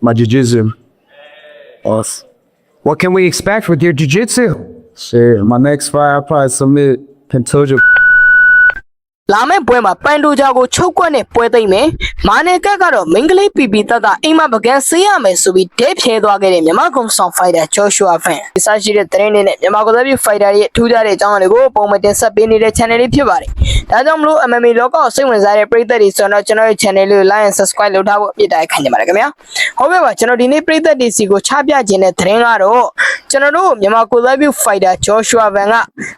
My jiu-jitsu. Us. What can we expect with your jiu-jitsu? Shit, my next fight, I probably submit Pantoja. လာမယ့်ပွဲမှာပန်တိုဂျာကိုချုပ်ကွက်နဲ့ပွဲသိမ်းမယ်။မာနယ်ကတ်ကတော့မင်္ဂလိပီပီတတ်တာအိမ်မှာပကံဆေးရမယ်ဆိုပြီးဒဲဖြဲသွားခဲ့တဲ့မြန်မာကုံဆောင်ဖိုက်တာဂျော့ရှွာဖန်။ဒီစားရှိတဲ့သတင်းတွေနဲ့မြန်မာကုံသားပြဖိုက်တာရဲ့ထူးခြားတဲ့အကြောင်းအရာတွေကိုပုံမှန်တင်ဆက်ပေးနေတဲ့ channel လေးဖြစ်ပါတယ်။ဒါကြောင့်မလို့ MMA လောကကိုစိတ်ဝင်စားတဲ့ပရိသတ်တွေဆိုတော့ကျွန်တော်ရဲ့ channel လေးကို like and subscribe လုပ်ထားဖို့အပြည့်တိုင်းခံနေပါတယ်ခင်ဗျာ။ဟုတ်ကဲ့ပါကျွန်တော်ဒီနေ့ပရိသတ်တွေစီကိုချပြခြင်းတဲ့သတင်းကတော့ကျွန်တော်တို့မြန်မာကုံသားပြဖိုက်တာဂျော့ရှွာဖန်က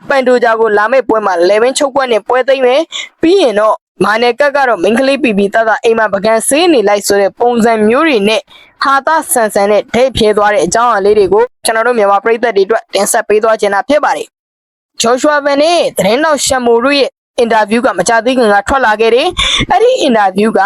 ပန်တိုဂျာကိုလာမယ့်ပွဲမှာ11ချုပ်ကွက်နဲ့ပွဲသိမ်းမယ်။ပြီးရင်တော့မာနယ်ကတ်ကတော့မင်္ဂလိပီပီတတ်တာအိမ်မှာပကံဆေးနေလိုက်ဆိုတဲ့ပုံစံမျိုးတွေနဲ့ဟာတာဆန်ဆန်နဲ့ဒိတ်ဖြဲသွားတဲ့အကြောင်းအရာလေးတွေကိုကျွန်တော်တို့မြန်မာပရိသတ်တွေအတွက်တင်ဆက်ပေးသွားချင်တာဖြစ်ပါတယ်။ဂျော်ရှွာဗန်နဲ့သတင်းတော်ရှမ်မိုတို့ရဲ့အင်တာဗျူးကမကြသေးခင်ကထွက်လာခဲ့တယ်။အဲ့ဒီအင်တာဗျူးက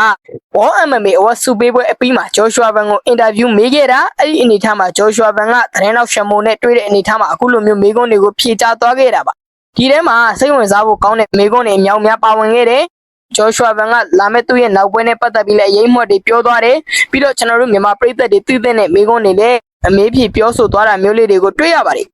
All MMA အဝတ်စုပေးပွဲအပြီးမှာဂျော်ရှွာဗန်ကိုအင်တာဗျူးမေးခဲ့တာအဲ့ဒီအနေထားမှာဂျော်ရှွာဗန်ကသတင်းတော်ရှမ်မိုနဲ့တွေ့တဲ့အနေထားမှာအခုလိုမျိုးမေးခွန်းတွေကိုဖြေကြားသွားခဲ့တာပါ။ဒီထဲမှာစိတ်ဝင်စားဖို့ကောင်းတဲ့မေးခွန်းတွေအများများပါဝင်ခဲ့တယ်။ဂျော်ရှွာဗန်ကလာမယ့်သူ့ရဲ့နောက်ပွဲနဲ့ပတ်သက်ပြီးလည်းအရေးမှတ်တွေပြောသွားတယ်ပြီးတော့ကျွန်တော်တို့မြန်မာပြည်သက်တွေသိတဲ့မိကုန်းတွေလည်းအမေးဖြေပြောဆိုသွားတာမျိုးလေးတွေကိုတွေ့ရပါတယ်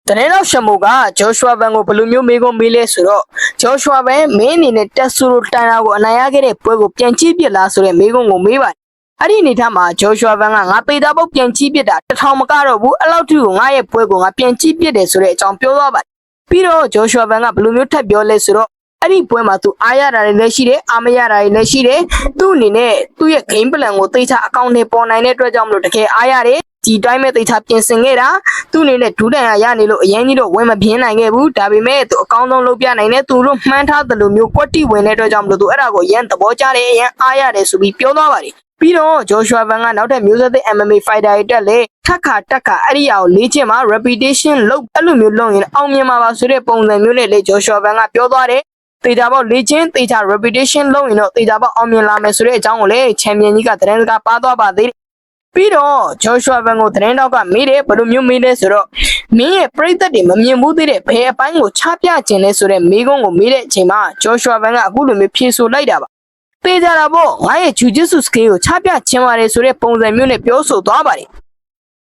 တနေ့တော့ရှမိုကဂျော်ရှွာဗန်ကိုဘယ်လိုမျိုးမိကုန်းမေးလဲဆိုတော့ဂျော်ရှွာဗန်မင်းအနေနဲ့တက်ဆူလိုတိုင်တာကိုအနိုင်ရခဲ့တဲ့ပွဲကိုပြန်ကြည့်ပြလားဆိုတဲ့မိကုန်းကိုမေးပါတယ်အဲ့ဒီအနေထားမှာဂျော်ရှွာဗန်ကငါပေတာပုတ်ပြန်ကြည့်ပြတာ1000မကတော့ဘူးအဲ့လောက်ထိကိုငါရဲ့ပွဲကိုငါပြန်ကြည့်ပြတယ်ဆိုတဲ့အကြောင်းပြောသွားပါတယ်ပြီးတော့ဂျော်ရှွာဗန်ကဘယ်လိုမျိုးထပ်ပြောလဲဆိုတော့အဲ့ဒီပွဲမှာသူအားရတာတွေလည်းရှိတယ်အားမရတာတွေလည်းရှိတယ်သူ့အနေနဲ့သူ့ရဲ့ game plan ကိုသိချအကောင့်နဲ့ပေါ်နိုင်တဲ့အတွက်ကြောင့်မလို့တကယ်အားရတယ်ဒီတိုင်းမဲ့သိချပြင်ဆင်ခဲ့တာသူ့အနေနဲ့ဒူးတန်ရနေလို့အရင်ကြီးတော့ဝင်မပြင်းနိုင်ခဲ့ဘူးဒါပေမဲ့သူအကောင်းဆုံးလုပ်ပြနိုင်တယ်သူတို့မှန်းထားတယ်လို့မျိုးကွက်တိဝင်တဲ့အတွက်ကြောင့်မလို့သူအဲ့ဒါကိုအရင်သဘောကျတယ်အရင်အားရတယ်ဆိုပြီးပြောသွားပါတယ်ပြီးတော့ဂျော်ရှွာဗန်ကနောက်ထပ်မျိုးဆက်သစ် MMA fighter တွေတက်လေထက်ခါတက်ခါအဲ့ဒီအရာကိုလေ့ကျင့်မှာ repetition လုပ်အဲ့လိုမျိုးလုပ်ရင်အောင်မြင်မှာပါဆိုတဲ့ပုံစံမျိုးနဲ့လေဂျော်ရှွာဗန်ကပြောသွားတယ်တေချာပေါက်လေ့ကျင့်တေချာ repetition လုပ်ရင်တော့တေချာပေါက်အောင်မြင်လာမယ်ဆိုတဲ့အကြောင်းကိုလေချန်ပီယံကြီးကသတင်းစကားပါသွားပါသေးတယ်ပြီးတော့ဂျော်ရှွာဗန်ကိုသတင်းတောက်ကမေးတယ်ဘယ်လိုမျိုးမေးလဲဆိုတော့မင်းရဲ့ပရိသတ်တွေမမြင်ဘူးသေးတဲ့ဘယ်အပိုင်းကိုချပြခြင်းလဲဆိုတဲ့မေးခွန်းကိုမေးတဲ့အချိန်မှာဂျော်ရှွာဗန်ကအခုလိုမျိုးဖြေဆိုလိုက်တာပါတေချာတာပေါ့ငါရဲ့ jiu-jitsu skill ကိုချပြခြင်းပါတယ်ဆိုတဲ့ပုံစံမျိုးနဲ့ပြောဆိုသွားပါတယ်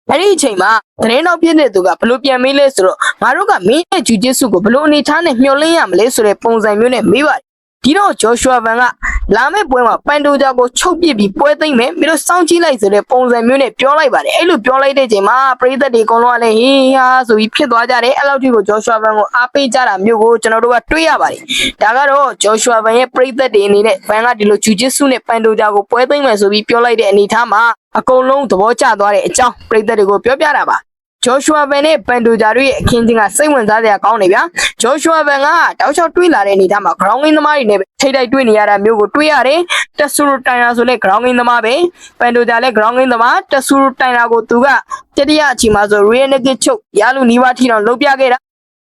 အဲ့ဒီအချိန်မှာသတင်းတော်ပြည့်တဲ့သူကဘလို့ပြန်မေးလဲဆိုတော့ငါတို့ကမင်းရဲ့ jiu-jitsu ကိုဘလို့အနေထားနဲ့မျှော်လင့်ရမလဲဆိုတဲ့ပုံစံမျိုးနဲ့မေးပါတယ်ဒီတော့ဂျော်ရှွာဗန်ကလာမယ့်ပွဲမှာပန်တိုဂျာကိုချုပ်ပစ်ပြီးပွဲသိမ်းမယ်ပြီးတော့စောင့်ကြည့်လိုက်ဆိုတဲ့ပုံစံမျိုးနဲ့ပြောလိုက်ပါတယ်အဲ့လိုပြောလိုက်တဲ့အချိန်မှာပရိသတ်တွေအကုန်လုံးကလည်းဟေးဟာဆိုပြီးဖြစ်သွားကြတယ်အဲ့လောက်ထိကိုဂျော်ရှွာဗန်ကိုအားပေးကြတာမျိုးကိုကျွန်တော်တို့ကတွေ့ရပါတယ်ဒါကတော့ဂျော်ရှွာဗန်ရဲ့ပရိသတ်တွေအနေနဲ့ဗန်ကဒီလို jiu-jitsu နဲ့ပန်တိုဂျာကိုပွဲသိမ်းမယ်ဆိုပြီးပြောလိုက်တဲ့အနေထားမှာအကုန်လုံးသဘောကျသွားတဲ့အကြောင်းပရိသတ်တွေကိုပြောပြတာပါဂျော်ရှွာဗန်နဲ့ပန်တိုဂျာတို့ရဲ့အခင်းချင်းကစိတ်ဝင်စားစရာကောင်းနေဗျာဂျော်ရှွာဗန်ကတောက်ချောက်တွေးလာတဲ့အနေထားမှာ ground game သမားတွေနဲ့ထိတိုက်တွေ့နေရတာမျိုးကိုတွေ့ရတယ်တက်ဆူတိုင်ယာဆိုလဲ ground game သမားပဲပန်တိုဂျာလဲ ground game သမားတက်ဆူတိုင်ယာကိုသူကတတိယအချိန်မှာဆို rear naked choke ရလူနီးပါးထီအောင်လုပ်ပြခဲ့တ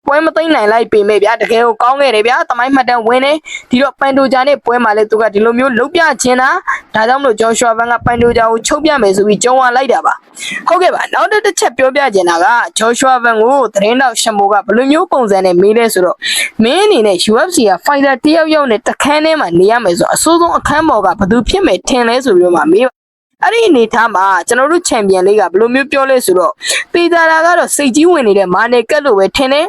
ာပွဲမသိမ်းနိုင်လိုက်ပေမဲ့ဗျာတကယ်ကိုကောင်းခဲ့တယ်ဗျာတမိုင်းမှတ်တမ်းဝင်တယ်ဒီတော့ပန်တိုဂျာနဲ့ပွဲမှာလဲသူကဒီလိုမျိုးလုပ်ပြခြင်းတာဒါကြောင့်မလို့ဂျော်ရှွာဗန်ကပန်တိုဂျာကိုချုပ်ပြမယ်ဆိုပြီးကြုံဝလိုက်တာပါဟုတ်ကဲ့ပါနောက်တစ်ချက်ပြောပြခြင်းတာကဂျော်ရှွာဗန်ကိုသတင်းတောက်ရှမိုကဘယ်လိုမျိုးပုံစံနဲ့မေးလဲဆိုတော့မင်းအနေနဲ့ UFC က fighter တယောက်ယောက်နဲ့တခန်းထဲမှာနေရမယ်ဆိုအစိုးဆုံးအခန်းပေါ်ကဘယ်သူဖြစ်မယ်ထင်လဲဆိုပြီးတော့မှမေးအဲ့ဒီအနေထားမှာကျွန်တော်တို့ချန်ပီယံလေးကဘယ်လိုမျိုးပြောလဲဆိုတော့ပေတာတာကတော့စိတ်ကြီးဝင်နေတဲ့မာနယ်ကတ်လို့ပဲထင်တယ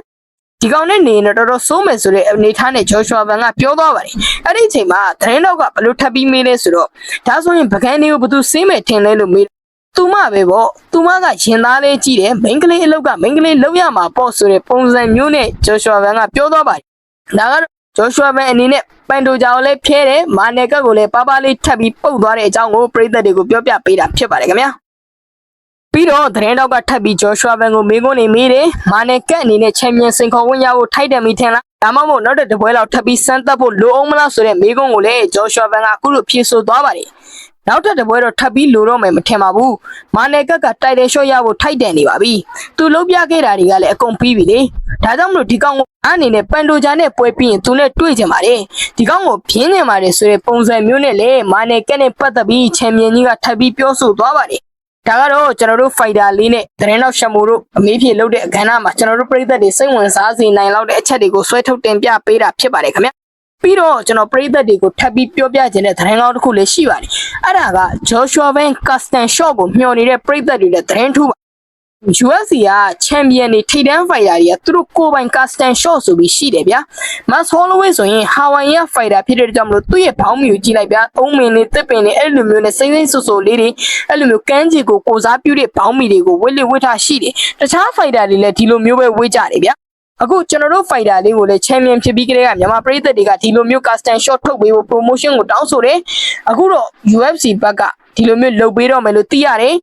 ်ဒီကောင်နဲ့နေရင်တော့တော်တော်စိုးမယ်ဆိုတဲ့အနေထားနဲ့ဂျော်ရှွာဗန်ကပြောသွားပါတယ်အဲ့ဒီအချိန်မှာသတင်းတော့ကဘလို့ထပ်ပြီးမေးလဲဆိုတော့ဒါဆိုရင်ပကန်းလေးကိုဘသူစေးမယ်ထင်လဲလို့မေးသူမပဲပေါ့သူမကရင်သားလေးကြည့်တယ်မိန်းကလေးအလောက်ကမိန်းကလေးလောက်ရမှာပေါ့ဆိုတဲ့ပုံစံမျိုးနဲ့ဂျော်ရှွာဗန်ကပြောသွားပါတယ်ဒါကတော့ဂျော်ရှွာဗန်အနေနဲ့ပန်တိုဂျာကိုလည်းဖျဲတယ်မာနယ်ကတ်ကိုလည်းပါပါလေးထပ်ပြီးပုတ်သွားတဲ့အကြောင်းကိုပရိသတ်တွေကိုပြောပြပေးတာဖြစ်ပါတယ်ခင်ဗျာပြီးတော့သတင်းတောက်ကထပ်ပြီးဂျော်ရှွာဗန်ကိုမေးခွန်းနေမေးတယ်မာနယ်ကတ်အနေနဲ့ချန်ပီယံစင်ခေါ်ဝင်ရဖို့ထိုက်တယ်မိထင်လားဒါမှမဟုတ်နောက်တစ်ပွဲလောက်ထပ်ပြီးစမ်းသပ်ဖို့လိုအောင်မလားဆိုတဲ့မေးခွန်းကိုလည်းဂျော်ရှွာဗန်ကအခုလိုဖြေဆိုသွားပါတယ်နောက်တစ်ပွဲတော့ထပ်ပြီးလိုတော့မယ်မထင်ပါဘူးမာနယ်ကတ်ကတိုက်တယ်ရှော့ရဖို့ထိုက်တယ်နေပါပြီသူလုံးပြခဲ့တာတွေကလည်းအကုန်ပြီးပြီလေဒါကြောင့်မလို့ဒီကောင်ကိုအနေနဲ့ပန်တိုဂျာနဲ့ပွဲပြီးရင်သူနဲ့တွေ့ကြပါတယ်ဒီကောင်ကိုပြင်းနေပါတယ်ဆိုတဲ့ပုံစံမျိုးနဲ့လေမာနယ်ကတ်နဲ့ပတ်သက်ပြီးချန်ပီယံကြီးကထပ်ပြီးပြောဆိုသွားပါတယ်ဒါကတော့ကျွန်တော်တို့ fighter လေးနဲ့သတင်းတော့ရှမိုတို့အမေးဖြေလုပ်တဲ့အခမ်းအနားမှာကျွန်တော်တို့ပြည်သက်တွေစိတ်ဝင်စားစေနိုင်လောက်တဲ့အချက်တွေကိုဆွဲထုတ်တင်ပြပေးတာဖြစ်ပါတယ်ခင်ဗျ ပြီးတော့ကျွန်တော်ပရိသတ်တွေကိုထပ်ပြီးပြောပြခြင်းတဲ့သတင်းကောင်းတစ်ခုလည်းရှိပါတယ်အဲ့ဒါက Joshua Van Custom Shop ကိုမျှော်နေတဲ့ပရိသတ်တွေလည်းသတင်းထူးပါ UFC ကချန်ပီယံတွေထိပ်တန်းဖိုင်တာတွေကသူတို့ကိုယ်ပိုင် custom shot ဆိုပြီးရှိတယ်ဗျာ Max Holloway ဆိုရင် Hawaii ဖိုင်တာဖြစ်တဲ့ကြောင့်မလို့သူ့ရဲ့ဘောင်းမီကိုကြည့်လိုက်ဗျာ3မင်းနဲ့တစ်ပင်နဲ့အဲ့လိုမျိုးနဲ့စိမ့်စိမ့်ဆူဆူလေးတွေအဲ့လိုမျိုးကန်းချီကိုကိုစားပြုတဲ့ဘောင်းမီတွေကိုဝစ်လက်ဝစ်ထားရှိတယ်တခြားဖိုင်တာတွေလည်းဒီလိုမျိုးပဲဝစ်ကြတယ်ဗျာအခုကျွန်တော်တို့ဖိုင်တာလေးကိုလည်းချန်ပီယံဖြစ်ပြီးကြတဲ့ကမြန်မာပရိသတ်တွေကဒီလိုမျိုး custom shot ထုတ်ပေးဖို့ promotion ကိုတောင်းဆိုတယ်အခုတော့ UFC ဘက်ကဒီလိုမျိုးလုပ်ပေးတော့မယ်လို့သိရတယ်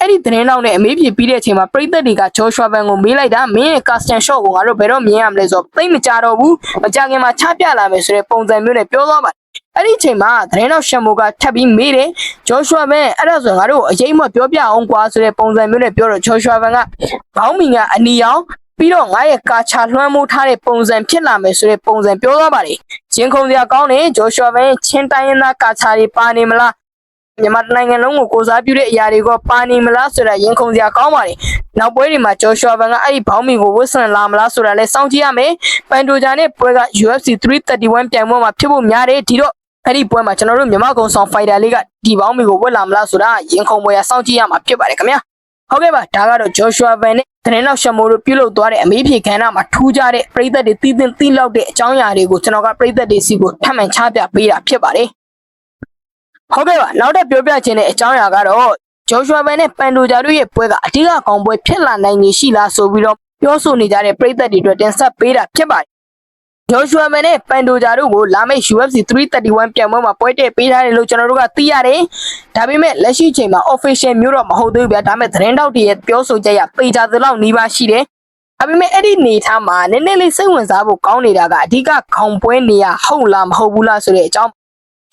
အဲ့ဒီသတင်းတောက်နဲ့အမေးပြေပြီးတဲ့အချိန်မှာပရိသတ်တွေက Joshua Van ကိုမေးလိုက်တာမင်းရဲ့ custom shot ကိုငါတို့ဘယ်တော့မြင်ရမလဲဆိုတော့သိမကြတော့ဘူးမကြခင်မှာချပြလာမယ်ဆိုတဲ့ပုံစံမျိုးနဲ့ပြောသွားပါတယ်အဲ့ဒီအချိန်မှာသတင်းတောက်ရှမ်မိုကထပ်ပြီးမေးတယ် Joshua Van အဲ့ဒါဆိုငါတို့အရင်မှပြောပြအောင်ကွာဆိုတဲ့ပုံစံမျိုးနဲ့ပြောတော့ Joshua Van ကဘောင်းမီကအနီရောင်ပြီးတော့ငါရဲ့ကာချာလွှမ်းမိုးထားတဲ့ပုံစံဖြစ်လာမယ်ဆိုတဲ့ပုံစံပြောသွားပါတယ်ချင်းခုံစရာကောင်းတယ် Joshua Van ချင်းတိုင်းရင်းသားကာချာတွေပါနေမလားမြန်မာနိုင်ငံလုံးကိုကိုစားပြုတဲ့အရာတွေကပါနေမလားဆိုတာရင်ခုန်စရာကောင်းပါတယ်။နောက်ပွဲတွေမှာ Joshua Van ကအဲ့ဒီဘောင်းမီကိုဝစ်ဆန်လာမလားဆိုတာလည်းစောင့်ကြည့်ရမယ်။ပန်တိုဂျာနဲ့ပွဲက UFC 331ပြိုင်ပွဲမှာဖြစ်ဖို့များတယ်ဒီတော့အဲ့ဒီပွဲမှာကျွန်တော်တို့မြန်မာကုံဆောင်ဖိုင်တာလေးကဒီဘောင်းမီကိုဝစ်လာမလားဆိုတာရင်ခုန်ပွဲရစောင့်ကြည့်ရမှာဖြစ်ပါတယ်ခင်ဗျာ။ဟုတ်ကဲ့ပါဒါကတော့ Joshua Van နဲ့သတင်းနောက်ရှမိုတို့ပြုလုပ်သွားတဲ့အမေးဖြေခန်းနာမှာထူးခြားတဲ့ပရိသတ်တွေတီးသီးလောက်တဲ့အကြောင်းအရာတွေကိုကျွန်တော်ကပရိသတ်တွေစီကိုထပ်မံချပြပေးတာဖြစ်ပါတယ်ဟုတ်ကဲ့ပါနောက်ထပ်ပြောပြခြင်းတဲ့အကြောင်းအရာကတော့ Joshua Van နဲ့ပန်တိုဂျာတို့ရဲ့ပွဲကအဓိကကောင်ပွဲဖြစ်လာနိုင်နေရှိလားဆိုပြီးတော့ပြောဆိုနေကြတဲ့ပရိသတ်တွေအတွက်တင်ဆက်ပေးတာဖြစ်ပါတယ် Joshua Van နဲ့ပန်တိုဂျာတို့ကိုလာမယ့် UFC 331ပြိုင်ပွဲမှာပွဲတည့်ပေးထားတယ်လို့ကျွန်တော်တို့ကသိရတယ်ဒါပေမဲ့လက်ရှိချိန်မှာ official မျိုးတော့မဟုတ်သေးဘူးဗျာဒါပေမဲ့သတင်းတောက်တွေရဲ့ပြောဆိုချက်ရပေကြသလောက်နီးပါးရှိတယ်ဒါပေမဲ့အဲ့ဒီနေထားမှာနည်းနည်းလေးစိတ်ဝင်စားဖို့ကောင်းနေတာကအဓိကကောင်ပွဲနေရဟုတ်လားမဟုတ်ဘူးလားဆိုတဲ့အကြောင်း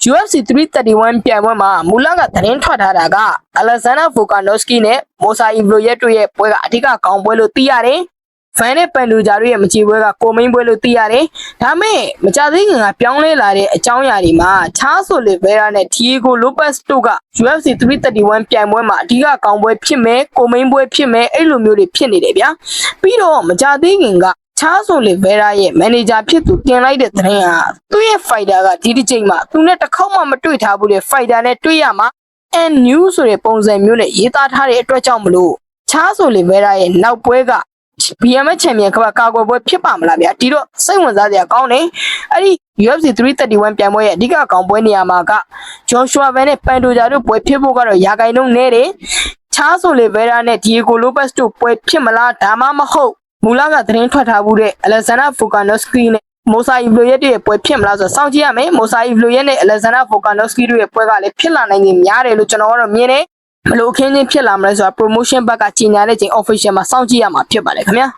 UFC 331ပြိုင်ပွဲမှာမူလကသတင်းထွက်ထားတာက Alexander Volkanovski နဲ့ Mosa Evloev တို့ရဲ့ပွဲကအဓိကကောင်ပွဲလို့သိရတယ်။ Van နဲ့ပန်တိုဂျာတို့ရဲ့မချီပွဲကကိုမိန်းပွဲလို့သိရတယ်။ဒါမဲ့မကြသေးခင်ကပြောင်းလဲလာတဲ့အကြောင်းအရာတွေမှာ Charles Oliveira နဲ့ Diego Lopez တို့က UFC 331ပြိုင်ပွဲမှာအဓိကကောင်ပွဲဖြစ်မယ်ကိုမိန်းပွဲဖြစ်မယ်အဲ့လိုမျိုးတွေဖြစ်နေတယ်ဗျာ။ပြီးတော့မကြသေးခင်ကCharles Oliveira ရဲ့ manager ဖြစ်သူတင်လိုက်တဲ့သတင်းဟာသူ့ရဲ့ fighter ကဒီတစ်ချိန်မှာသူနဲ့တစ်ခေါက်မှမတွေ့ထားဘူးတဲ့ fighter နဲ့တွေ့ရမှာ and new ဆိုတဲ့ပုံစံမျိုးနဲ့ရေးသားထားတဲ့အတွက်ကြောင့်မလို့ Charles Oliveira ရဲ့နောက်ပွဲက BMX ချန်ပီယံကဘာကာကွယ်ပွဲဖြစ်ပါမလားဗျာဒီတော့စိတ်ဝင်စားစရာကောင်းတယ်အဲ့ဒီ UFC 331ပြိုင်ပွဲရဲ့အဓိကကောင်ပွဲနေရာမှာက Joshua Van နဲ့ပန်တိုဂျာတို့ပွဲဖြစ်ဖို့ကတော့ရာဂိုင်နှုန်းနည်းတယ် Charles Oliveira နဲ့ Diego Lopez တို့ပွဲဖြစ်မလားဒါမှမဟုတ်မူလကသတင်းထွက်ထားမှုတဲ့ Alexander Volkanovski နဲ့ Mosa Evloev ရဲ့ပွဲဖြစ်မလားဆိုတော့စောင့်ကြည့်ရမယ် Mosa Evloev နဲ့ Alexander Volkanovski တို့ရဲ့ပွဲကလည်းဖြစ်လာနိုင်နေများတယ်လို့ကျွန်တော်ကတော့မြင်တယ်ဘလို့ခင်းချင်းဖြစ်လာမလဲဆိုတာ promotion ဘက်ကကြီးညာတဲ့ချိန် official မှာစောင့်ကြည့်ရမှာဖြစ်ပါတယ်ခင်ဗျာ